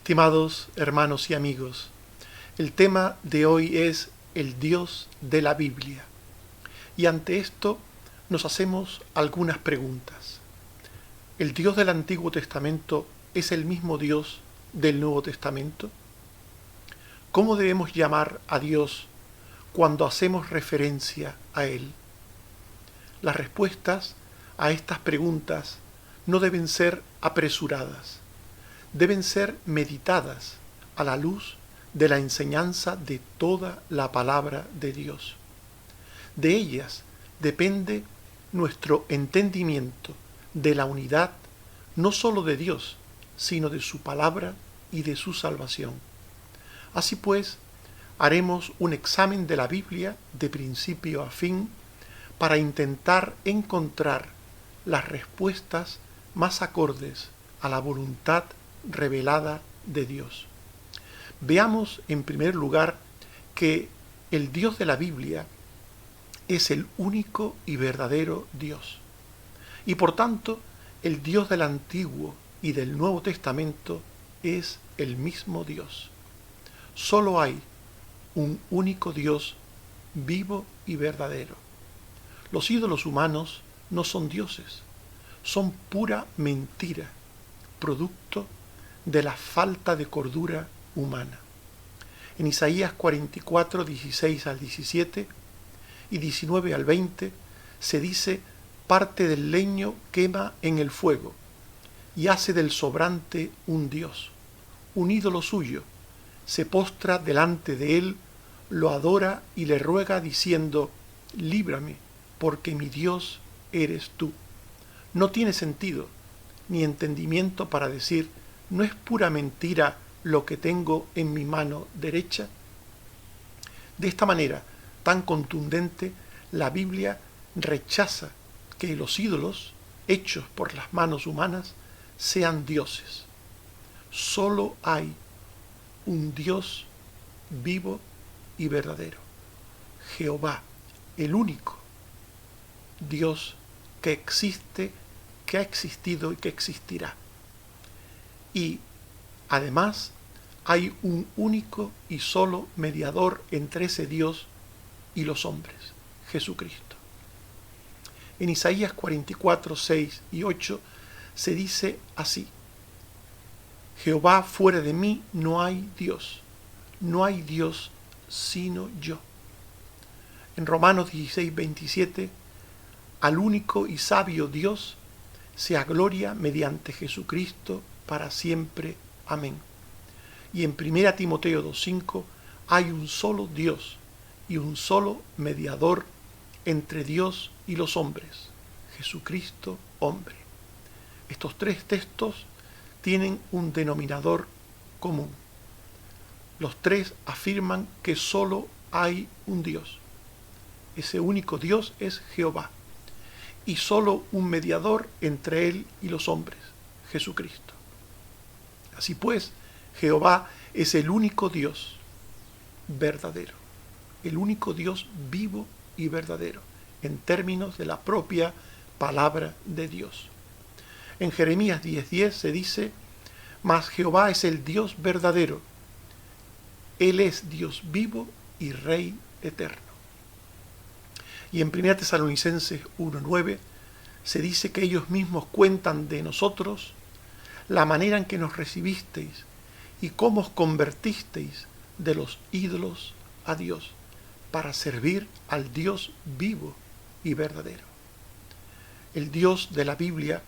Estimados hermanos y amigos, el tema de hoy es el Dios de la Biblia. Y ante esto nos hacemos algunas preguntas. ¿El Dios del Antiguo Testamento es el mismo Dios del Nuevo Testamento? ¿Cómo debemos llamar a Dios cuando hacemos referencia a Él? Las respuestas a estas preguntas no deben ser apresuradas, deben ser meditadas a la luz de la enseñanza de toda la palabra de Dios. De ellas depende nuestro entendimiento de la unidad no sólo de Dios, sino de su palabra y de su salvación. Así pues, haremos un examen de la Biblia de principio a fin para intentar encontrar las respuestas más acordes a la voluntad revelada de Dios. Veamos en primer lugar que el Dios de la Biblia es el único y verdadero Dios. Y por tanto, el Dios del Antiguo y del Nuevo Testamento es el mismo Dios. Solo hay un único Dios vivo y verdadero. Los ídolos humanos no son dioses, son pura mentira, producto de la falta de cordura humana. En Isaías 44, 16 al 17 y 19 al 20 se dice: parte del leño quema en el fuego y hace del sobrante un dios, un ídolo suyo, se postra delante de él, lo adora y le ruega diciendo: líbrame, porque mi Dios eres tú. No tiene sentido ni entendimiento para decir: ¿no es pura mentira lo que tengo en mi mano derecha? De esta manera tan contundente, la Biblia rechaza que los ídolos, hechos por las manos humanas, sean dioses. Solo hay un Dios vivo y verdadero, Jehová, el único Dios que existe, que ha existido y que existirá. Y además hay un único y solo mediador entre ese Dios y los hombres, Jesucristo. En Isaías 44, 6 y 8 se dice así: Jehová, fuera de mí no hay Dios, no hay Dios sino yo. En Romanos 16, 27, al único y sabio Dios sea gloria mediante Jesucristo para siempre. Amén. Y en 1 Timoteo 2:5 hay un solo Dios y un solo mediador entre Dios y los hombres, Jesucristo hombre. Estos tres textos tienen un denominador común. Los tres afirman que solo hay un Dios. Ese único Dios es Jehová. Y solo un mediador entre él y los hombres, Jesucristo. Así pues, Jehová es el único Dios verdadero, el único Dios vivo y verdadero, en términos de la propia palabra de Dios. En Jeremías 10:10 se dice: mas Jehová es el Dios verdadero, Él es Dios vivo y Rey eterno. Y en 1 Tesalonicenses 1:9 se dice que ellos mismos cuentan de nosotros la manera en que nos recibisteis y cómo os convertisteis de los ídolos a Dios para servir al Dios vivo y verdadero. El Dios de la Biblia,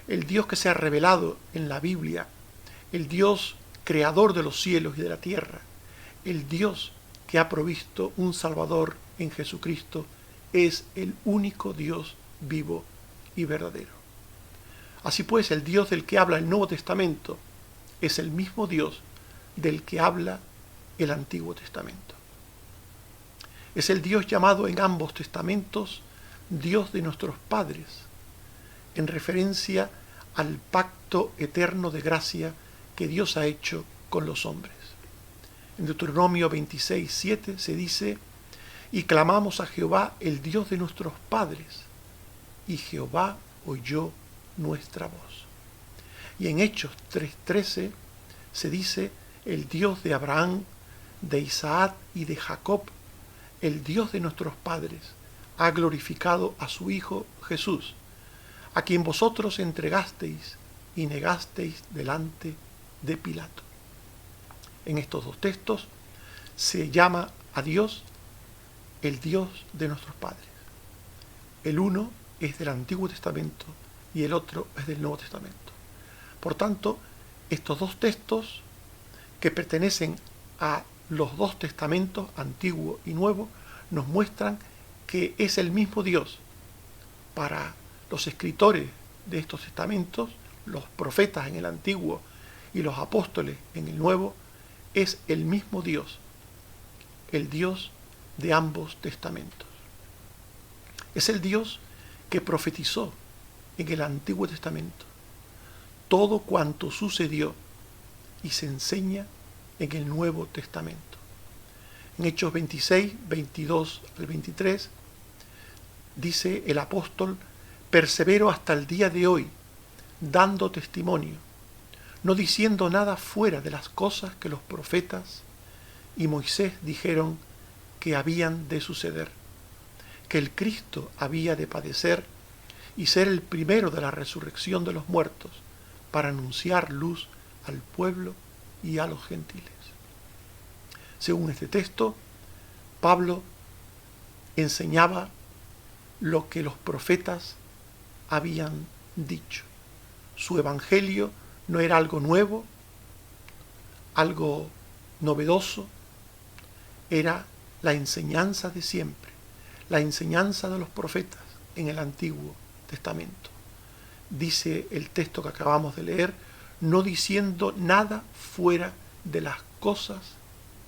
el Dios que se ha revelado en la Biblia, el Dios creador de los cielos y de la tierra, el Dios que ha provisto un Salvador en Jesucristo, es el único Dios vivo y verdadero. Así pues, el Dios del que habla el Nuevo Testamento es el mismo Dios del que habla el Antiguo Testamento. Es el Dios llamado en ambos testamentos Dios de nuestros padres, en referencia al pacto eterno de gracia que Dios ha hecho con los hombres. En Deuteronomio 26:7 se dice: y clamamos a Jehová, el Dios de nuestros padres, y Jehová oyó nuestra voz. Y en Hechos 3:13 se dice el Dios de Abraham, de Isaac y de Jacob, el Dios de nuestros padres, ha glorificado a su Hijo Jesús, a quien vosotros entregasteis y negasteis delante de Pilato. En estos dos textos se llama a Dios el Dios de nuestros padres. El uno es del Antiguo Testamento y el otro es del Nuevo Testamento. Por tanto, estos dos textos que pertenecen a los dos testamentos, Antiguo y Nuevo, nos muestran que es el mismo Dios. Para los escritores de estos testamentos, los profetas en el Antiguo y los apóstoles en el Nuevo, es el mismo Dios, el Dios de ambos testamentos. Es el Dios que profetizó en el Antiguo Testamento todo cuanto sucedió y se enseña en el Nuevo Testamento. En Hechos 26, 22 al 23, dice el apóstol: persevero hasta el día de hoy, dando testimonio, no diciendo nada fuera de las cosas que los profetas y Moisés dijeron que habían de suceder, que el Cristo había de padecer y ser el primero de la resurrección de los muertos, para anunciar luz al pueblo y a los gentiles. Según este texto, Pablo enseñaba lo que los profetas habían dicho. Su evangelio no era algo nuevo, algo novedoso, era la enseñanza de siempre, la enseñanza de los profetas en el Antiguo Testamento. Dice el texto que acabamos de leer, no diciendo nada fuera de las cosas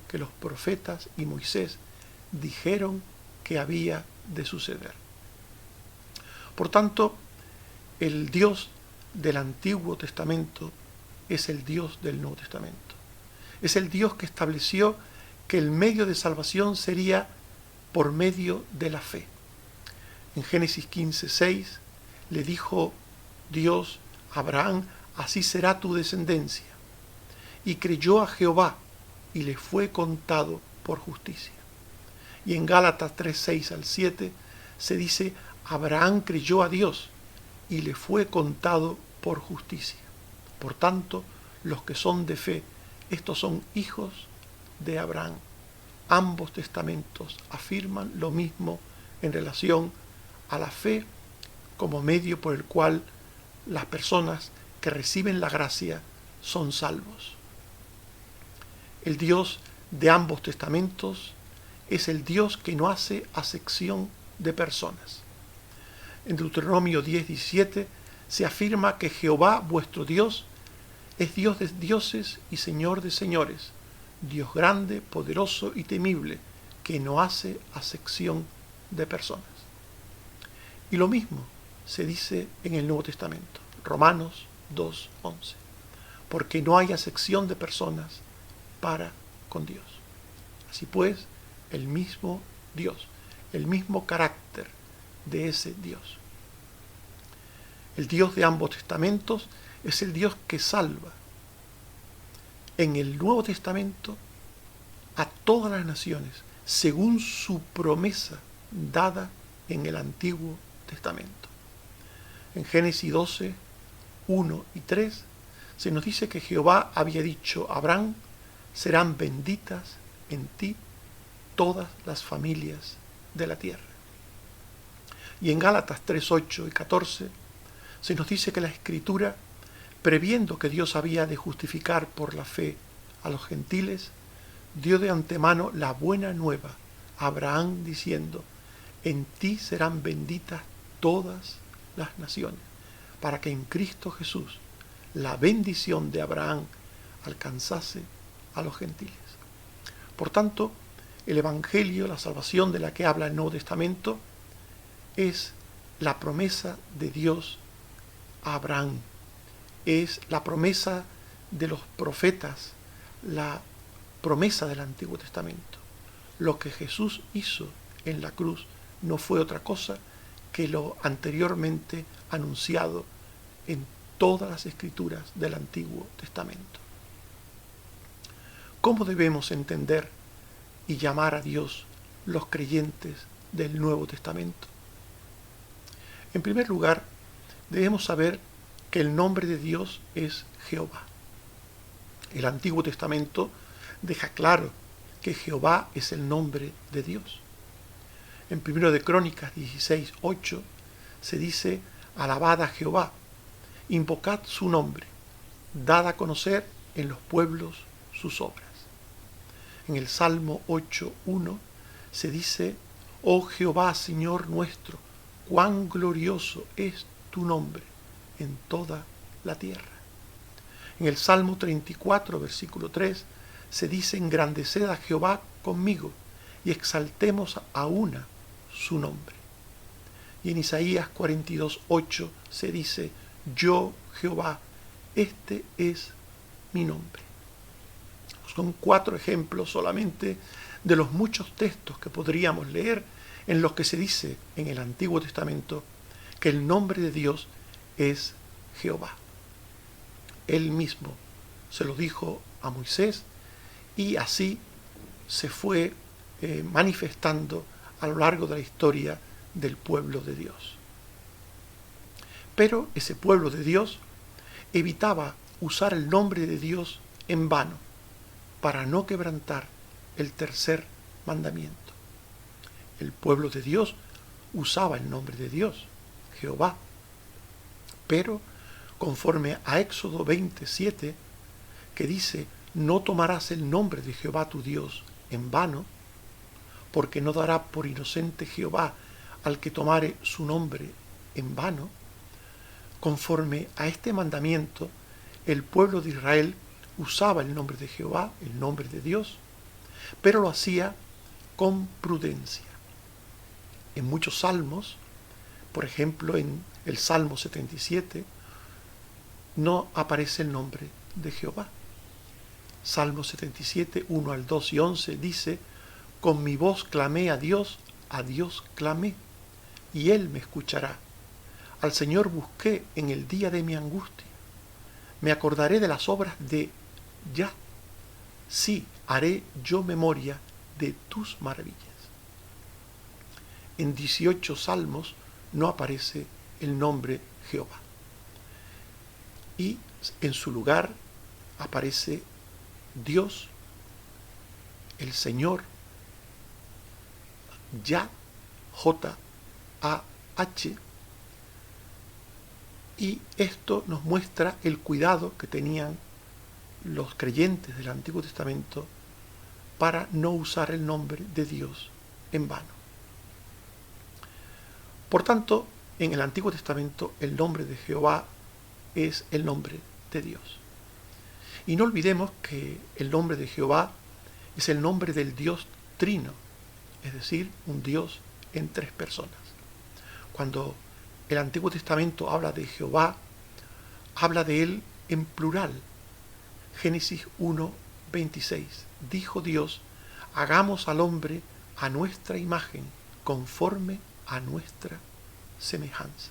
que los profetas y Moisés dijeron que había de suceder. Por tanto, el Dios del Antiguo Testamento es el Dios del Nuevo Testamento. Es el Dios que estableció que el medio de salvación sería por medio de la fe. En Génesis 15:6 le dijo Dios a Abraham: así será tu descendencia. Y creyó a Jehová y le fue contado por justicia. Y en Gálatas 3:6 al 7 se dice: Abraham creyó a Dios y le fue contado por justicia. Por tanto, los que son de fe, estos son hijos de Abraham. Ambos testamentos afirman lo mismo en relación a la fe como medio por el cual las personas que reciben la gracia son salvos. El Dios de ambos testamentos es el Dios que no hace acepción de personas. En Deuteronomio 10:17 se afirma que Jehová vuestro Dios es Dios de dioses y Señor de señores, Dios grande, poderoso y temible, que no hace acepción de personas. Y lo mismo se dice en el Nuevo Testamento, Romanos 2:11, porque no hay acepción de personas para con Dios. Así pues, el mismo Dios, el mismo carácter de ese Dios. El Dios de ambos testamentos es el Dios que salva en el Nuevo Testamento a todas las naciones, según su promesa dada en el Antiguo Testamento. En Génesis 12, 1 y 3, se nos dice que Jehová había dicho a Abraham: serán benditas en ti todas las familias de la tierra. Y en Gálatas 3, 8 y 14, se nos dice que la Escritura, previendo que Dios había de justificar por la fe a los gentiles, dio de antemano la buena nueva a Abraham diciendo: en ti serán benditas todas las naciones, para que en Cristo Jesús la bendición de Abraham alcanzase a los gentiles. Por tanto, el Evangelio, la salvación de la que habla el Nuevo Testamento, es la promesa de Dios a Abraham, es la promesa de los profetas, la promesa del Antiguo Testamento. Lo que Jesús hizo en la cruz no fue otra cosa que lo anteriormente anunciado en todas las escrituras del Antiguo Testamento. ¿Cómo debemos entender y llamar a Dios los creyentes del Nuevo Testamento? En primer lugar, debemos saber que el nombre de Dios es Jehová. El Antiguo Testamento deja claro que Jehová es el nombre de Dios. En 1 de Crónicas 16:8 se dice: alabad a Jehová, invocad su nombre, dad a conocer en los pueblos sus obras. En el Salmo 8:1 se dice: oh Jehová, Señor nuestro, cuán glorioso es tu nombre en toda la tierra. En el Salmo 34, versículo 3, se dice: engrandeced a Jehová conmigo y exaltemos a una su nombre. Y en Isaías 42:8 se dice: yo, Jehová, este es mi nombre. Son 4 ejemplos solamente de los muchos textos que podríamos leer en los que se dice en el Antiguo Testamento que el nombre de Dios es Jehová. Él mismo se lo dijo a Moisés y así se fue manifestando a lo largo de la historia del pueblo de Dios. Pero ese pueblo de Dios evitaba usar el nombre de Dios en vano para no quebrantar el tercer mandamiento. El pueblo de Dios usaba el nombre de Dios, Jehová, pero conforme a Éxodo 27, que dice: no tomarás el nombre de Jehová tu Dios en vano, porque no dará por inocente Jehová al que tomare su nombre en vano. Conforme a este mandamiento, el pueblo de Israel usaba el nombre de Jehová, el nombre de Dios, pero lo hacía con prudencia. En muchos salmos, por ejemplo en el Salmo 77, no aparece el nombre de Jehová. Salmo 77, 1 al 2 y 11 dice: con mi voz clamé a Dios clamé, y Él me escuchará. Al Señor busqué en el día de mi angustia. Me acordaré de las obras de Yah. Sí, haré yo memoria de tus maravillas. En 18 salmos no aparece el nombre Jehová. Y en su lugar aparece Dios, el Señor, Yah, J-A-H, y esto nos muestra el cuidado que tenían los creyentes del Antiguo Testamento para no usar el nombre de Dios en vano. Por tanto, en el Antiguo Testamento el nombre de Jehová es el nombre de Dios. Y no olvidemos que el nombre de Jehová es el nombre del Dios trino, es decir, un Dios en 3 personas. Cuando el Antiguo Testamento habla de Jehová, habla de él en plural. Génesis 1:26. Dijo Dios: hagamos al hombre a nuestra imagen, conforme a nuestra semejanza.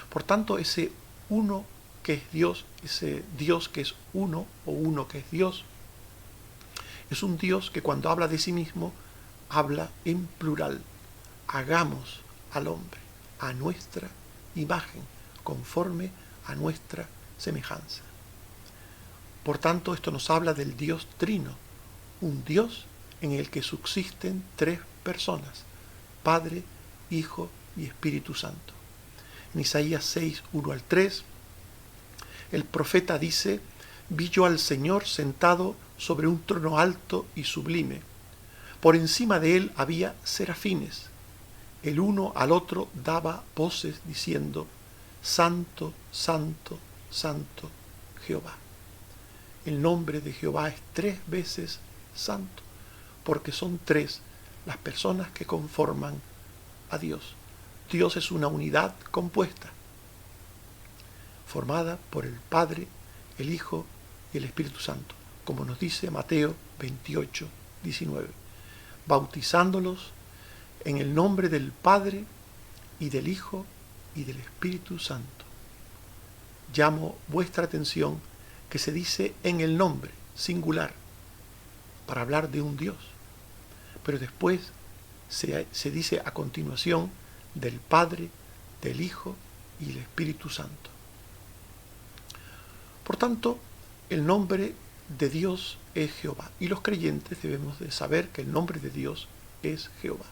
Por tanto, ese uno que es Dios, ese Dios que es uno o uno que es Dios, es un Dios que cuando habla de sí mismo, habla en plural. Hagamos al hombre a nuestra imagen, conforme a nuestra semejanza. Por tanto, esto nos habla del Dios trino, un Dios en el que subsisten 3 personas, Padre, Hijo y Espíritu Santo. En Isaías 6, 1 al 3, el profeta dice: vi yo al Señor sentado sobre un trono alto y sublime. Por encima de él había serafines. El uno al otro daba voces diciendo: Santo, Santo, Santo Jehová. El nombre de Jehová es 3 veces santo, porque son 3 las personas que conforman a Dios. Dios es una unidad compuesta, formada por el Padre, el Hijo y el Espíritu Santo, como nos dice Mateo 28, 19, bautizándolos en el nombre del Padre y del Hijo y del Espíritu Santo. Llamo vuestra atención que se dice en el nombre, singular, para hablar de un Dios. Pero después se dice a continuación del Padre, del Hijo y del Espíritu Santo. Por tanto, el nombre de Dios es Jehová, y los creyentes debemos de saber que el nombre de Dios es Jehová.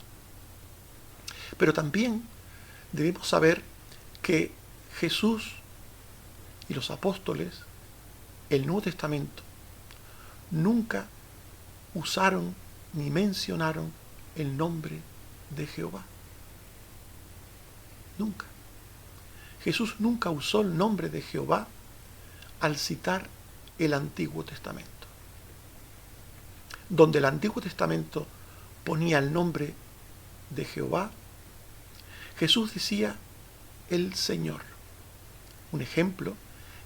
Pero también debemos saber que Jesús y los apóstoles, el Nuevo Testamento, nunca usaron ni mencionaron el nombre de Jehová. Nunca. Jesús nunca usó el nombre de Jehová al citar el Antiguo Testamento. Donde el Antiguo Testamento ponía el nombre de Jehová, Jesús decía el Señor. Un ejemplo,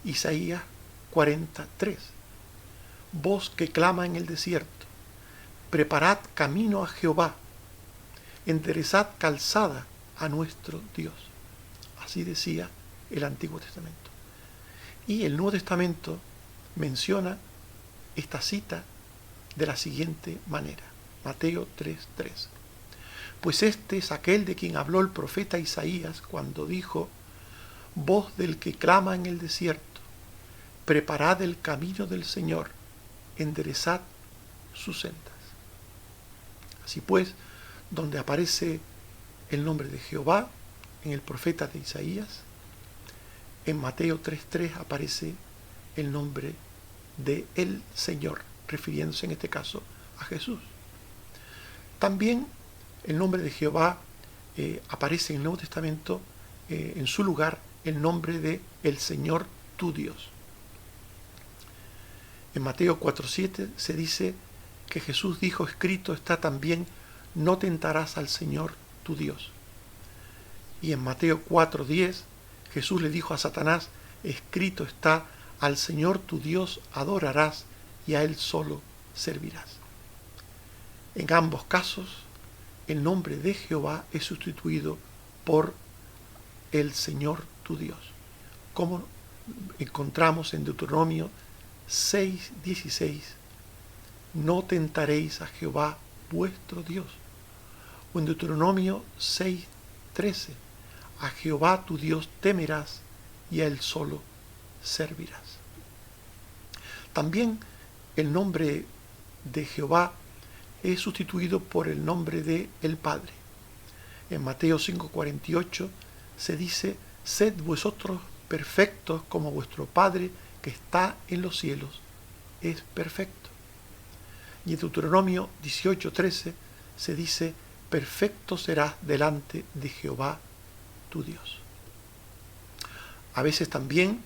Isaías 43. Voz que clama en el desierto, preparad camino a Jehová, enderezad calzada a nuestro Dios. Así decía el Antiguo Testamento. Y el Nuevo Testamento menciona esta cita de la siguiente manera. Mateo 3:3. Pues este es aquel de quien habló el profeta Isaías cuando dijo: voz del que clama en el desierto, preparad el camino del Señor, enderezad sus sendas. Así pues, donde aparece el nombre de Jehová en el profeta de Isaías, en Mateo 3:3 aparece el nombre de el Señor, refiriéndose en este caso a Jesús. También el nombre de Jehová aparece en el Nuevo Testamento, en su lugar, el nombre de el Señor tu Dios. En Mateo 4:7 se dice que Jesús dijo: escrito está también, no tentarás al Señor tu Dios. Y en Mateo 4:10 Jesús le dijo a Satanás: escrito está, al Señor tu Dios adorarás y a Él solo servirás. En ambos casos, el nombre de Jehová es sustituido por el Señor tu Dios, como encontramos en Deuteronomio 6:16, no tentaréis a Jehová vuestro Dios. O en Deuteronomio 6:13, a Jehová tu Dios temerás y a Él solo servirás. También el nombre de Jehová es sustituido por el nombre de el Padre. En Mateo 5:48 se dice: sed vosotros perfectos como vuestro Padre que está en los cielos es perfecto. Y en Deuteronomio 18:13 se dice: perfecto serás delante de Jehová tu Dios. A veces también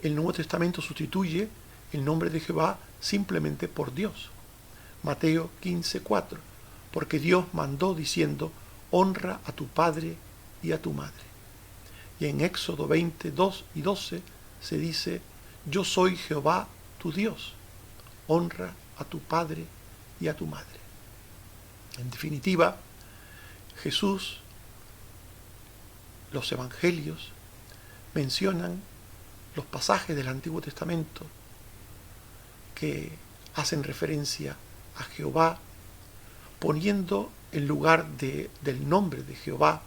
el Nuevo Testamento sustituye el nombre de Jehová simplemente por Dios. Mateo 15:4, porque Dios mandó diciendo: honra a tu padre y a tu madre. Y en Éxodo 20:2 y 12 se dice: yo soy Jehová tu Dios, honra a tu padre y a tu madre. En definitiva, Jesús, los evangelios mencionan los pasajes del Antiguo Testamento que hacen referencia a Jehová, poniendo en lugar del nombre de Jehová,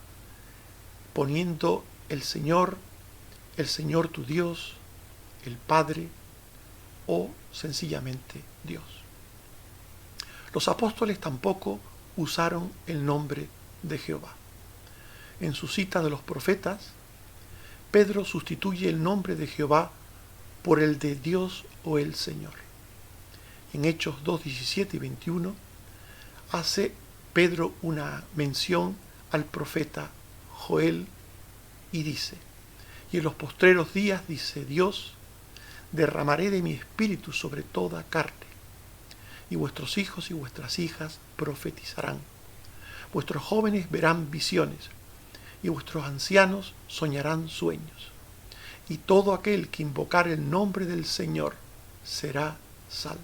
poniendo el Señor tu Dios, el Padre o sencillamente Dios. Los apóstoles tampoco usaron el nombre de Jehová. En su cita de los profetas, Pedro sustituye el nombre de Jehová por el de Dios o el Señor. En Hechos 2:17 y 21 hace Pedro una mención al profeta Joel y dice: y en los postreros días, dice Dios, derramaré de mi espíritu sobre toda carne, y vuestros hijos y vuestras hijas profetizarán, vuestros jóvenes verán visiones, y vuestros ancianos soñarán sueños, y todo aquel que invocar el nombre del Señor será salvo.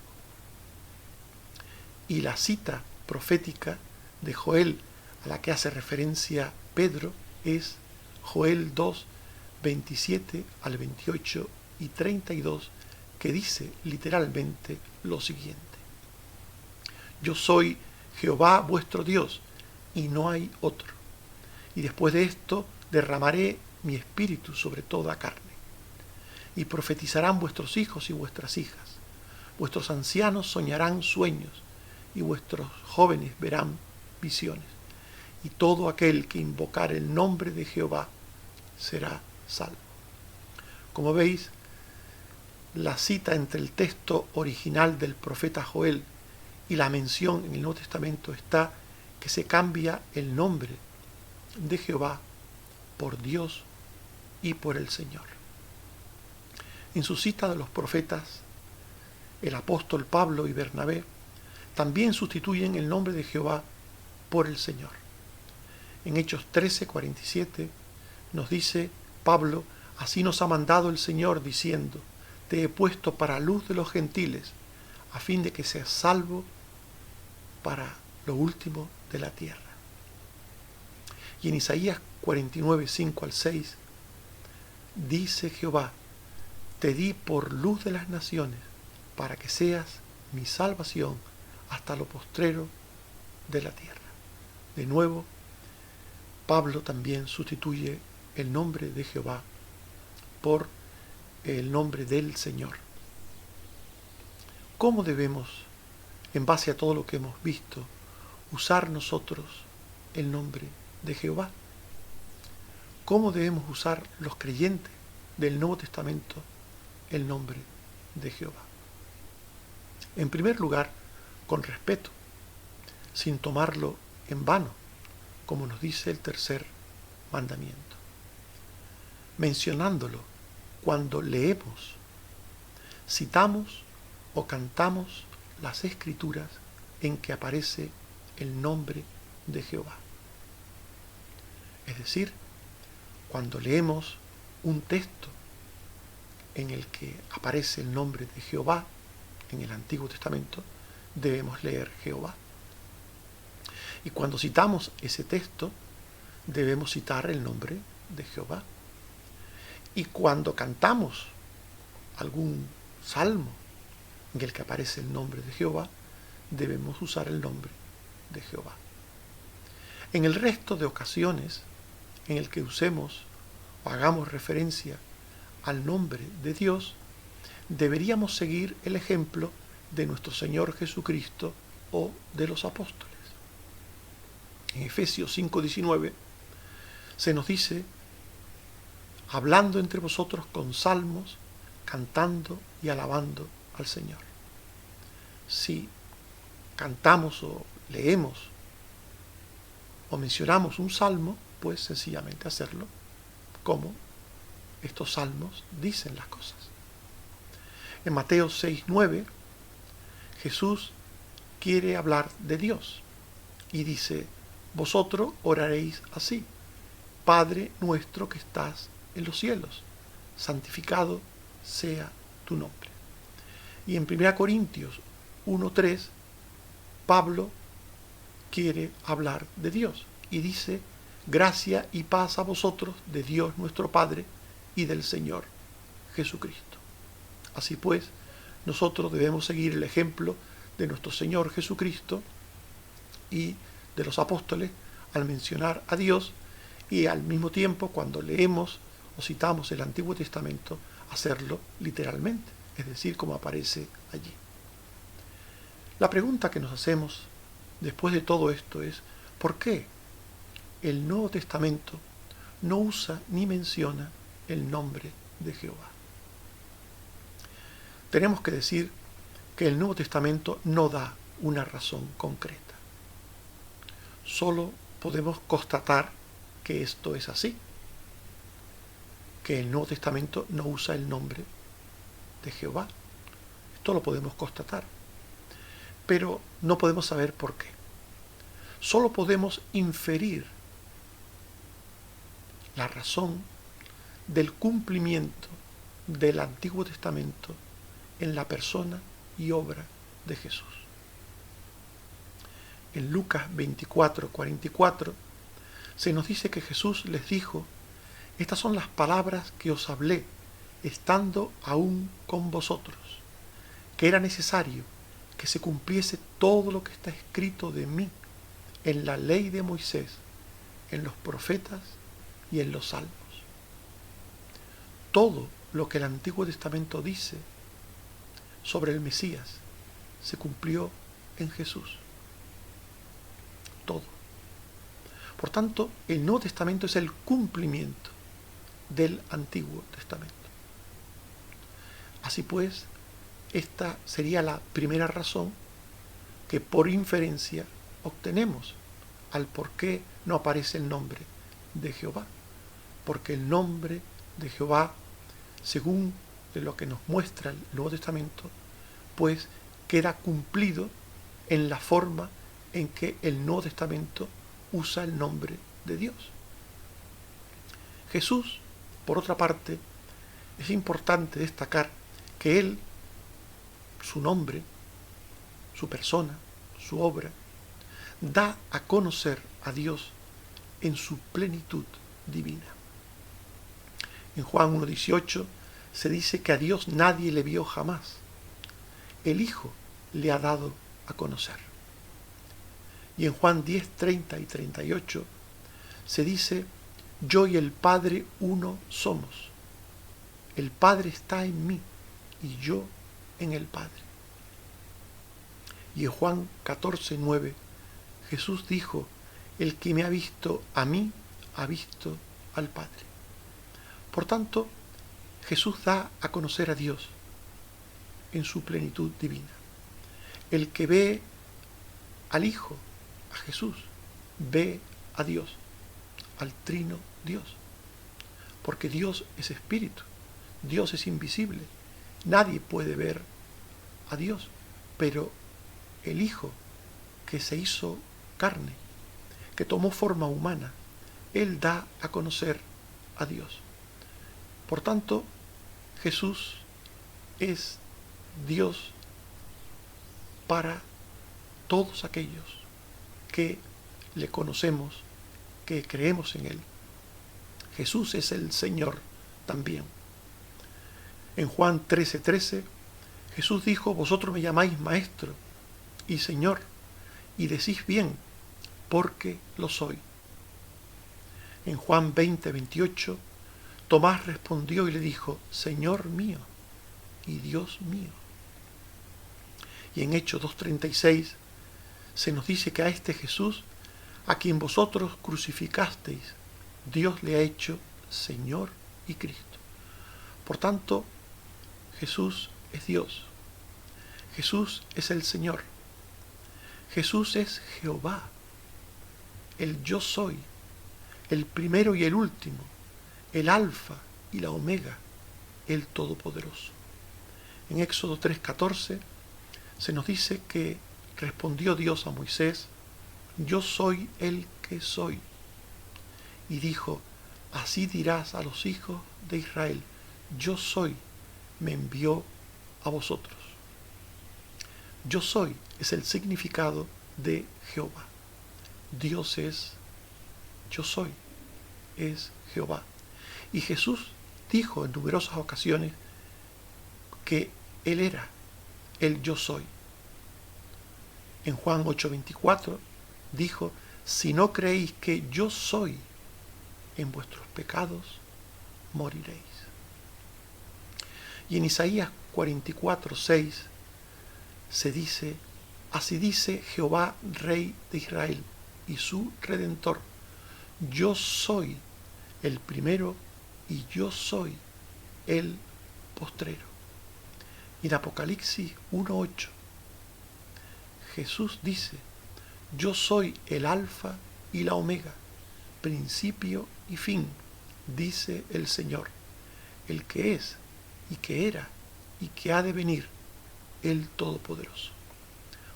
Y la cita profética de Joel a la que hace referencia Pedro es Joel 2:27 al 28 y 32, que dice literalmente lo siguiente: yo soy Jehová vuestro Dios, y no hay otro. Y después de esto derramaré mi espíritu sobre toda carne. Y profetizarán vuestros hijos y vuestras hijas. Vuestros ancianos soñarán sueños, y vuestros jóvenes verán visiones. Y todo aquel que invocar el nombre de Jehová será salvo. Como veis, la cita entre el texto original del profeta Joel y la mención en el Nuevo Testamento está que se cambia el nombre de Jehová por Dios y por el Señor. En su cita de los profetas, el apóstol Pablo y Bernabé también sustituyen el nombre de Jehová por el Señor. En Hechos 13:47 nos dice Pablo: así nos ha mandado el Señor diciendo, te he puesto para luz de los gentiles, a fin de que seas salvo para lo último de la tierra. Y en Isaías 49:5-6 dice Jehová, te di por luz de las naciones, para que seas mi salvación hasta lo postrero de la tierra. De nuevo, Pablo también sustituye el nombre de Jehová por el nombre del Señor. ¿Cómo debemos, en base a todo lo que hemos visto, usar nosotros el nombre de Jehová? ¿Cómo debemos usar los creyentes del Nuevo Testamento el nombre de Jehová? En primer lugar, con respeto, sin tomarlo en vano, como nos dice el tercer mandamiento, mencionándolo cuando leemos, citamos o cantamos las escrituras en que aparece el nombre de Jehová. Es decir, cuando leemos un texto en el que aparece el nombre de Jehová en el Antiguo Testamento, debemos leer Jehová. Y cuando citamos ese texto, debemos citar el nombre de Jehová. Y cuando cantamos algún salmo en el que aparece el nombre de Jehová, debemos usar el nombre de Jehová. En el resto de ocasiones en el que usemos o hagamos referencia al nombre de Dios, deberíamos seguir el ejemplo de nuestro Señor Jesucristo o de los apóstoles. En Efesios 5:19 se nos dice, hablando entre vosotros con salmos, cantando y alabando al Señor. Si cantamos o leemos o mencionamos un salmo, pues sencillamente hacerlo como estos salmos dicen las cosas. En Mateo 6:9, Jesús quiere hablar de Dios y dice, vosotros oraréis así, Padre nuestro que estás en los cielos, santificado sea tu nombre. Y en 1 Corintios 1:3, Pablo quiere hablar de Dios y dice, gracia y paz a vosotros de Dios nuestro Padre y del Señor Jesucristo. Así pues, nosotros debemos seguir el ejemplo de nuestro Señor Jesucristo y de los apóstoles al mencionar a Dios y al mismo tiempo cuando leemos o citamos el Antiguo Testamento, hacerlo literalmente, es decir, como aparece allí. La pregunta que nos hacemos después de todo esto es, ¿por qué el Nuevo Testamento no usa ni menciona el nombre de Jehová? Tenemos que decir que el Nuevo Testamento no da una razón concreta. Solo podemos constatar que esto es así, que el Nuevo Testamento no usa el nombre de Jehová. Esto lo podemos constatar, pero no podemos saber por qué. Solo podemos inferir la razón del cumplimiento del Antiguo Testamento en la persona y obra de Jesús. En Lucas 24:44 se nos dice que Jesús les dijo, estas son las palabras que os hablé, estando aún con vosotros, que era necesario que se cumpliese todo lo que está escrito de mí en la ley de Moisés, en los profetas y en los salmos. Todo lo que el Antiguo Testamento dice sobre el Mesías se cumplió en Jesús. Todo. Por tanto, el Nuevo Testamento es el cumplimiento del Antiguo Testamento. Así pues, esta sería la primera razón que por inferencia obtenemos al por qué no aparece el nombre de Jehová. Porque el nombre de Jehová, según lo que nos muestra el Nuevo Testamento, pues queda cumplido en la forma en que el Nuevo Testamento usa el nombre de Dios. Jesús, por otra parte, es importante destacar que Él, su nombre, su persona, su obra, da a conocer a Dios en su plenitud divina. En Juan 1:18 se dice que a Dios nadie le vio jamás. El Hijo le ha dado a conocer. Y en Juan 10:30 y 38 se dice: yo y el Padre uno somos. El Padre está en mí y yo en el Padre. Y en Juan 14:9 Jesús dijo: el que me ha visto a mí, ha visto al Padre. Por tanto, Jesús da a conocer a Dios en su plenitud divina. El que ve al Hijo, a Jesús, ve a Dios, al Trino Dios. Porque Dios es espíritu, Dios es invisible. Nadie puede ver a Dios, pero el Hijo que se hizo carne, que tomó forma humana, Él da a conocer a Dios. Por tanto, Jesús es Dios para todos aquellos que le conocemos, que creemos en Él. Jesús es el Señor también. En Juan 13:13, Jesús dijo: vosotros me llamáis Maestro y Señor, y decís bien, porque lo soy. En Juan 20:28, Tomás respondió y le dijo: Señor mío y Dios mío. Y en Hechos 2:36 se nos dice que a este Jesús, a quien vosotros crucificasteis, Dios le ha hecho Señor y Cristo. Por tanto, Jesús es Dios. Jesús es el Señor. Jesús es Jehová, el yo soy, el primero y el último, el alfa y la omega, el todopoderoso. En Éxodo 3:14 se nos dice que respondió Dios a Moisés: yo soy el que soy. Y dijo: así dirás a los hijos de Israel: yo soy, me envió a vosotros. Yo soy es el significado de Jehová. Dios es yo soy, es Jehová. Y Jesús dijo en numerosas ocasiones que Él era el yo soy. En Juan 8:24 dijo: si no creéis que yo soy, en vuestros pecados moriréis. Y en Isaías 44:6 se dice: así dice Jehová, Rey de Israel y su Redentor: yo soy el primero y yo soy el postrero. Y en Apocalipsis 1:8 Jesús dice: yo soy el alfa y la omega, principio y fin, dice el Señor, el que es y que era y que ha de venir, el Todopoderoso.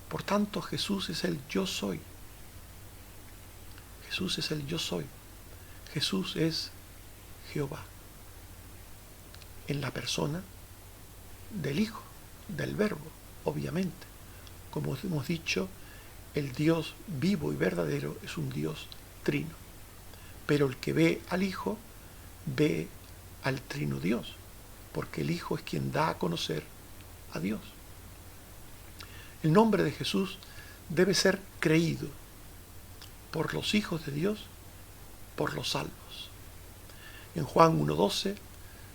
Por tanto, Jesús es el yo soy. Jesús es el yo soy. Jesús es Jehová, en la persona del Hijo, del Verbo, obviamente. Como hemos dicho, el Dios vivo y verdadero es un Dios trino. Pero el que ve al Hijo, ve al trino Dios, porque el Hijo es quien da a conocer a Dios. El nombre de Jesús debe ser creído por los hijos de Dios, por los salvos. En Juan 1:12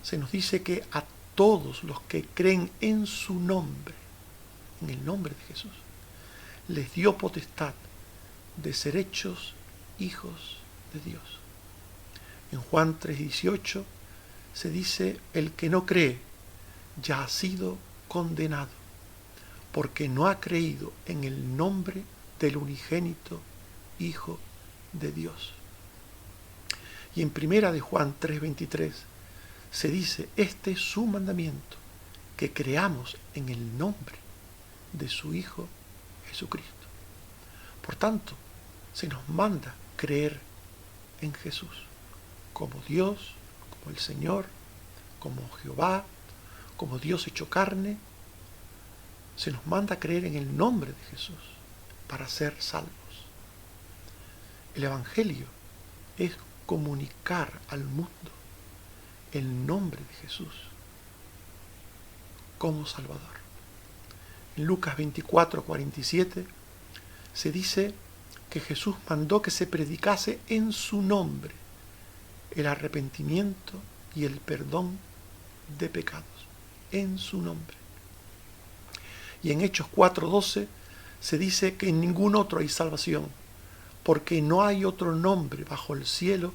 se nos dice que a todos los que creen en su nombre, en el nombre de Jesús, les dio potestad de ser hechos hijos de Dios. En Juan 3:18 se dice: el que no cree ya ha sido condenado, porque no ha creído en el nombre del unigénito Hijo de Dios. Y en primera de Juan 3:23 se dice: este es su mandamiento, que creamos en el nombre de su Hijo Jesucristo. Por tanto, se nos manda creer en Jesús como Dios, como el Señor, como Jehová, como Dios hecho carne. Se nos manda creer en el nombre de Jesús para ser salvos. El Evangelio es comunicar al mundo el nombre de Jesús como Salvador. En Lucas 24:47 se dice que Jesús mandó que se predicase en su nombre el arrepentimiento y el perdón de pecados. En su nombre. Y en Hechos 4:12 se dice que en ningún otro hay salvación, porque no hay otro nombre bajo el cielo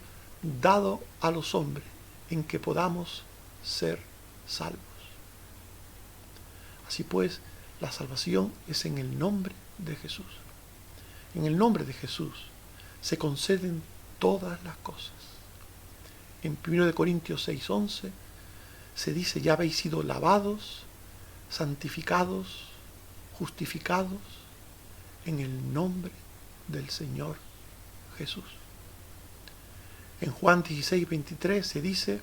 dado a los hombres en que podamos ser salvos. Así pues, la salvación es en el nombre de Jesús. En el nombre de Jesús se conceden todas las cosas. En 1 Corintios 6:11 se dice: ya habéis sido lavados, santificados, justificados en el nombre del Señor Jesús. En Juan 16:23 se dice: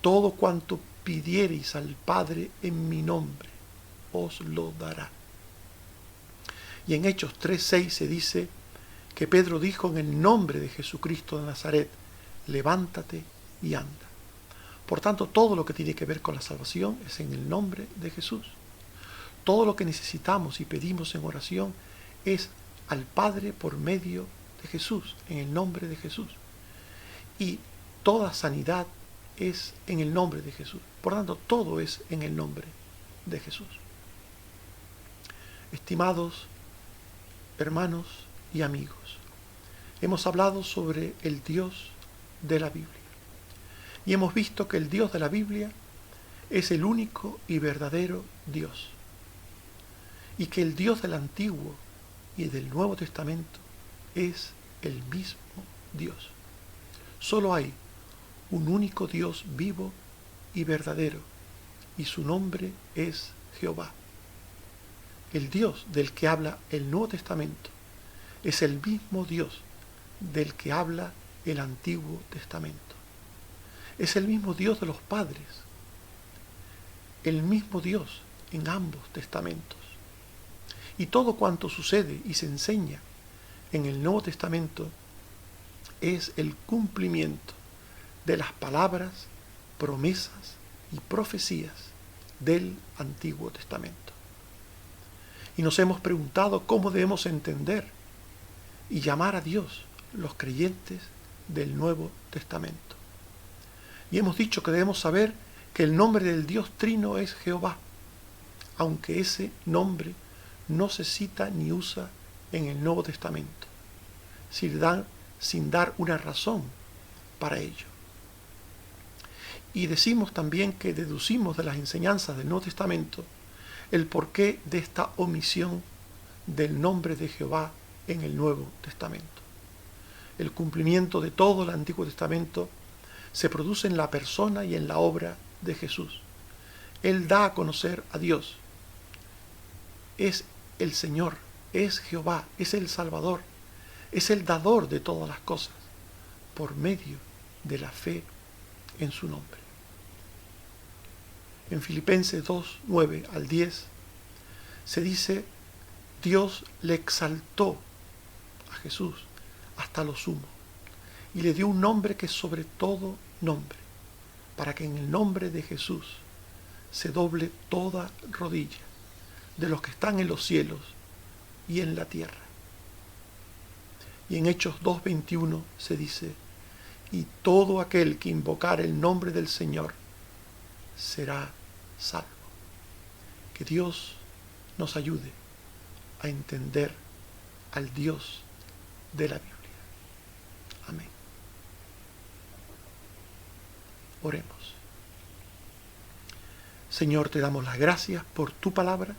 todo cuanto pidiereis al Padre en mi nombre, os lo dará. Y en Hechos 3:6 se dice que Pedro dijo: en el nombre de Jesucristo de Nazaret, levántate y anda. Por tanto, todo lo que tiene que ver con la salvación es en el nombre de Jesús. Todo lo que necesitamos y pedimos en oración es al Padre por medio de Jesús, en el nombre de Jesús. Y toda sanidad es en el nombre de Jesús. Por tanto, todo es en el nombre de Jesús. Estimados hermanos y amigos, hemos hablado sobre el Dios de la Biblia. Y hemos visto que el Dios de la Biblia es el único y verdadero Dios. Y que el Dios del Antiguo y del Nuevo Testamento es el mismo Dios. Solo hay un único Dios vivo y verdadero, y su nombre es Jehová. El Dios del que habla el Nuevo Testamento es el mismo Dios del que habla el Antiguo Testamento. Es el mismo Dios de los padres, el mismo Dios en ambos testamentos. Y todo cuanto sucede y se enseña en el Nuevo Testamento es el cumplimiento de las palabras, promesas y profecías del Antiguo Testamento. Y nos hemos preguntado cómo debemos entender y llamar a Dios los creyentes del Nuevo Testamento. Y hemos dicho que debemos saber que el nombre del Dios Trino es Jehová, aunque ese nombre no se cita ni usa en el Nuevo Testamento, sin dar una razón para ello. Y decimos también que deducimos de las enseñanzas del Nuevo Testamento el porqué de esta omisión del nombre de Jehová en el Nuevo Testamento. El cumplimiento de todo el Antiguo Testamento se produce en la persona y en la obra de Jesús. Él da a conocer a Dios. Es el Señor, es Jehová, es el Salvador, es el dador de todas las cosas, por medio de la fe en su nombre. En Filipenses 2:9-10 se dice: Dios le exaltó a Jesús hasta lo sumo y le dio un nombre que es sobre todo nombre, para que en el nombre de Jesús se doble toda rodilla, de los que están en los cielos y en la tierra. Y en Hechos 2:21 se dice: y todo aquel que invocare el nombre del Señor será salvo. Que Dios nos ayude a entender al Dios de la Biblia. Amén. Oremos. Señor, te damos las gracias por tu palabra,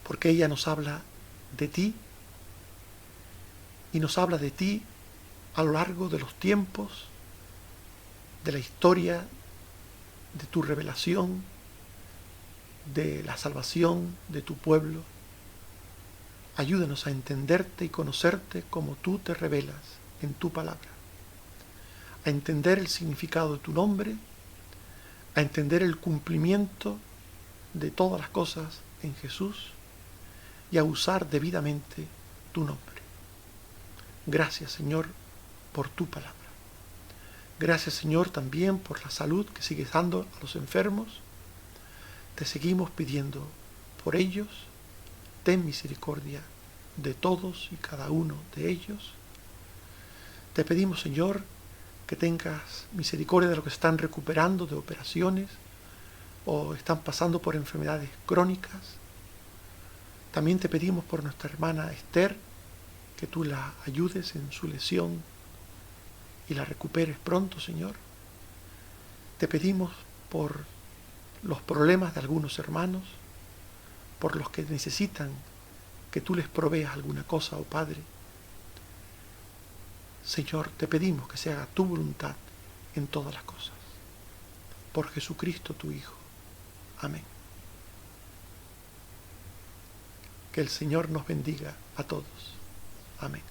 porque ella nos habla de ti y nos habla de ti a lo largo de los tiempos, de la historia, de tu revelación, de la salvación de tu pueblo. Ayúdanos a entenderte y conocerte como tú te revelas en tu palabra, a entender el significado de tu nombre, a entender el cumplimiento de todas las cosas en Jesús y a usar debidamente tu nombre. Gracias, Señor, por tu palabra. Gracias, Señor, también por la salud que sigues dando a los enfermos. Te seguimos pidiendo por ellos. Ten misericordia de todos y cada uno de ellos. Te pedimos, Señor, que tengas misericordia de los que están recuperando de operaciones o están pasando por enfermedades crónicas. También te pedimos por nuestra hermana Esther, que tú la ayudes en su lesión y la recuperes pronto, Señor. Te pedimos por los problemas de algunos hermanos, por los que necesitan que tú les proveas alguna cosa, oh Padre. Señor, te pedimos que se haga tu voluntad en todas las cosas. Por Jesucristo tu Hijo. Amén. Que el Señor nos bendiga a todos. Amén.